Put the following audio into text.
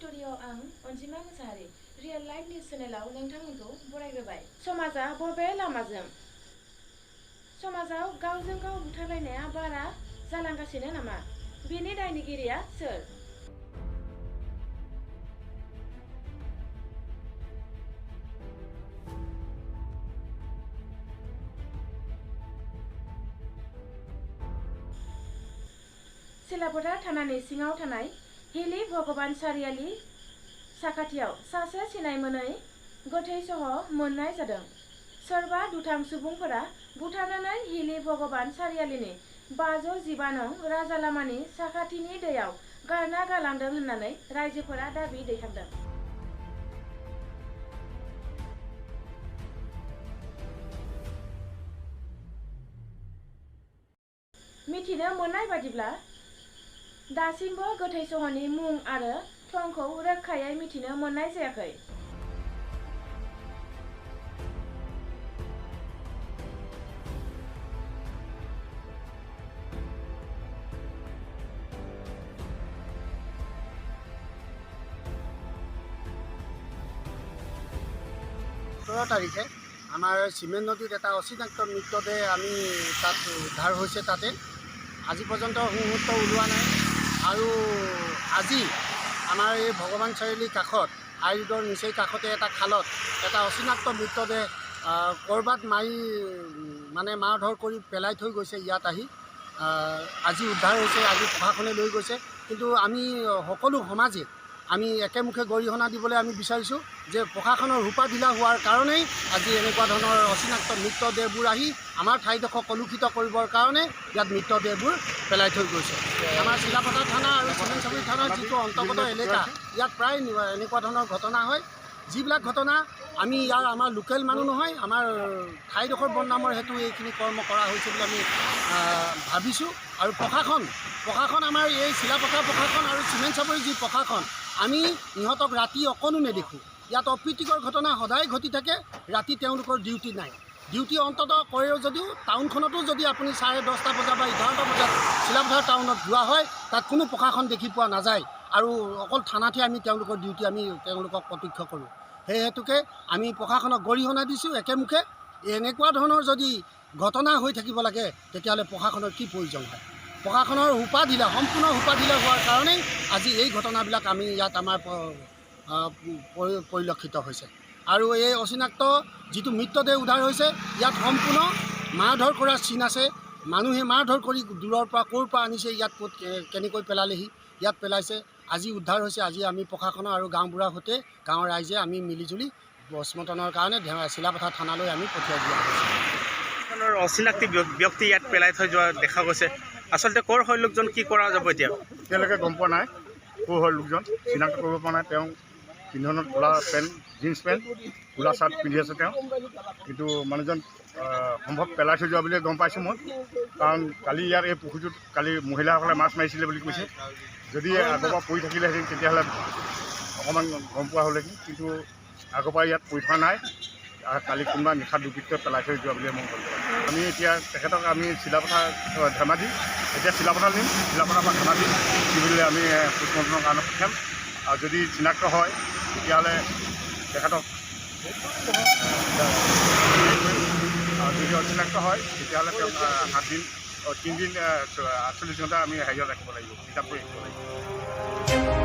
Studio आं अनजिमा Mushahary real life news चेनेलाव नोंथांमोनखौ बरायग्रोबाय। समाजा बबे लामाजों? समाजाव गावजों गाव बुथारलायनाया बारा जालांगासिनो नामा? बेनि दायनिगिरिया सोर? सिलापथा थानानि सिङाव थानाय हिलि भगबान सारियाली साखाथियाव सासे सिनाय मोनै गोथै सह मोननाय जादों। सोरबा दुथां सुबुंफोरा बुथारनानै हिलि भगबान सारियालीनि 515 नं राजालामानि साखाथिनि दैयाव गारना गालांदों होननानै रायजोफोरा दाबि दैखांदों। मिथिनो मोननाय बादिब्ला दासिमबो गोथै सहनि मुं आरो थंखौ रोखायै मिथिनो मोननाय जायाखै। তাৰিখে আমাৰ চিমেণ্ট নদীত এটা অচিনাক্ত মৃতদেহ আমি তাত উদ্ধাৰ হৈছে। তাতে আজি পৰ্যন্ত মুহূৰ্ত ওলোৱা নাই। আৰু আজি আমাৰ এই ভগৱান চাৰিআলিৰ কাষত হাই ৰোডৰ নিচেই কাষতে এটা খালত এটা অচিনাক্ত মৃতদেহ ক'ৰবাত মাৰধৰ কৰি পেলাই থৈ গৈছে। ইয়াত আহি আজি উদ্ধাৰ হৈছে। আজি প্ৰশাসনে লৈ গৈছে। কিন্তু আমি সকলো সমাজে আমি একেমুখে গৰিহণা দিবলৈ আমি বিচাৰিছোঁ যে প্ৰশাসনৰ ৰূপাঢিলা হোৱাৰ কাৰণেই আজি এনেকুৱা ধৰণৰ অচিনাক্ত মৃতদেহবোৰ আহি আমাৰ ঠাইডোখৰ কলুষিত কৰিবৰ কাৰণে ইয়াত মৃতদেহবোৰ পেলাই থৈ গৈছে। আমাৰ চিলাপথাৰ থানা আৰু চিমেণ্ট থানাৰ যিটো অন্তৰ্গত এলেকা ইয়াত প্ৰায় এনেকুৱা ধৰণৰ ঘটনা হয়। যিবিলাক ঘটনা আমি আমাৰ লোকেল মানুহ নহয়, আমাৰ ঠাইডোখৰ বদনামৰ হেতু এইখিনি কৰ্ম কৰা হৈছে বুলি আমি ভাবিছোঁ। আৰু প্ৰশাসন আমাৰ এই চিলাপথাৰ প্ৰশাসন আৰু চিমেণ্ট চাপৰিৰ যি প্ৰশাসন, আমি ইহঁতক ৰাতি অকণো নেদেখোঁ। ইয়াত অপ্ৰীতিকৰ ঘটনা সদায় ঘটি থাকে। ৰাতি তেওঁলোকৰ ডিউটি নাই। ডিউটি অন্ততঃ কৰেও যদিও টাউনখনতো যদি আপুনি 10:30 বজা বা 11টা বজাত চিলাপথাৰ টাউনত যোৱা হয়, তাত কোনো প্ৰশাসন দেখি পোৱা নাযায়। আৰু অকল থানাতহে আমি তেওঁলোকৰ ডিউটি তেওঁলোকক প্ৰত্যক্ষ কৰোঁ। সেই হেতুকে আমি প্ৰশাসনক গৰিহণা দিছোঁ একেমুখে। এনেকুৱা ধৰণৰ যদি ঘটনা হৈ থাকিব লাগে তেতিয়াহ'লে প্ৰশাসনৰ কি প্ৰয়োজন হয়? প্ৰশাসনৰ সম্পূৰ্ণ সোপাঢিলা হোৱাৰ কাৰণেই আজি এই ঘটনাবিলাক আমি ইয়াত আমাৰ পৰিলক্ষিত হৈছে। আৰু এই অচিনাক্ত যিটো মৃতদেহ উদ্ধাৰ হৈছে, ইয়াত সম্পূৰ্ণ মাৰধৰ কৰাৰ চিন আছে। মানুহে মাৰধৰ কৰি দূৰৰ পৰা ক'ৰ পৰা আনিছে, ইয়াত ক'ত কেনেকৈ পেলালেহি, ইয়াত পেলাইছে। আজি উদ্ধাৰ হৈছে। আজি আমি প্ৰশাসনৰ আৰু গাঁওবুঢ়াৰ সৈতে গাঁৱৰ ৰাইজে আমি মিলিজুলি পষ্টমৰ্টমৰ কাৰণে চিলাপথাৰ থানালৈ আমি পঠিয়াই দিয়া হৈছে। অচিনাক্ত ব্যক্তি ইয়াত পেলাই থৈ যোৱা দেখা গৈছে। আচলতে ক'ৰ হয় লোকজন, কি কৰা যাব এতিয়া? এতিয়ালৈকে গম পোৱা নাই ক'ৰ হয় লোকজন, চিনাক্ত কৰিব পৰা নাই। তেওঁ পিন্ধনত ক'লা পেণ্ট, জিন্স পেণ্ট, ক'লা চাৰ্ট পিন্ধি আছে তেওঁ। কিন্তু মানুহজন সম্ভৱ পেলাই থৈ যোৱা বুলিয়ে গম পাইছোঁ মই। কাৰণ কালি ইয়াৰ এই পুখুৰীটোত কালি মহিলাসকলে মাছ মাৰিছিলে বুলি কৈছে। যদি আগৰ পৰা পৰি থাকিলেহেঁতেন তেতিয়াহ'লে অকণমান গম পোৱা হ'লেহেঁতেন। কিন্তু আগৰ পৰা ইয়াত পৰি থকা নাই। কালি কোনোবা নিশা দুৰ্বৃত্তই পেলাই থৈ যোৱা বুলিয়ে মই গম পাওঁ। আমি এতিয়া তেখেতক আমি চিলাপথাৰ ধেমাজি, এতিয়া চিলাপথাৰ নিম, চিলাপথাৰ পৰা ধেমাজি চিভিললৈ আমি পষ্টমৰ্টমৰ কাৰণে পঠিয়াম। আৰু যদি চিনাক্ত হয় তেতিয়াহ'লে তেখেতক আৰু যদি অচিনাক্ত হয় তেতিয়াহ'লে তেওঁক 7 দিন 3 দিন 48 ঘণ্টা আমি হেৰিয়ত ৰাখিব লাগিব, ৰিজাৰ্ভ কৰি ৰাখিব লাগিব।